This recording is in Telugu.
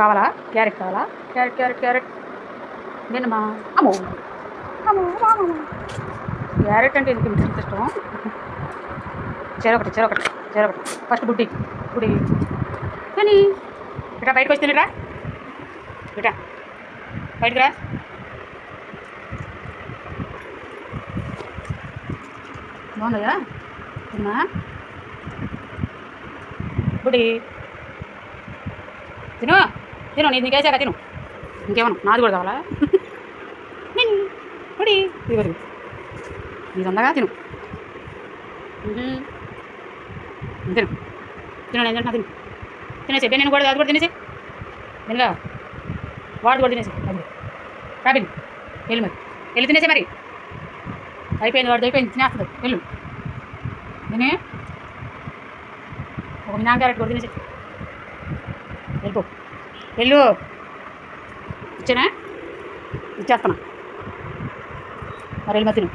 కావాలా? క్యారెట్ కావాలా? క్యారెట్ క్యారెట్ క్యారెట్ నేనమ్మా. అమ్మో అమ్మో అమ్మో. క్యారెట్ అంటే ఎందుకు ఇంత ఇష్టం? చెరొకటి చెరొకటి చెరొకటి. ఫస్ట్ బుడ్డి బుడి కానీ ఇట్లా బయటకు వస్తే రా ఇటా బయటకు రా. బాగుందయ్యా తిన్నా బుడి తిను తిను నీది నీకేసాక తిను. ఇంకేమన్నా నాది కూడా కావాలా? బుడి ఇవ్వరు నీది అందగా తిను తిను తిను నేను తింటున్నా తిను తినేసి నేను కూడా అది కూడా తినేసి తినగా వాడు కూడా తినేసి అది రాబిన్ వెళ్ళు మరి వెళ్ళి తినేసి మరి అయిపోయింది వాడిది అయిపోయింది తినేస్తుంది వెళ్ళు తినే ఒక మినాన్ క్యారెట్ కూడా తినేసి వెళ్ళిపో వెళ్ళు ఇచ్చానా ఇచ్చేస్తున్నా మరి వెళ్ళి మరి తిను.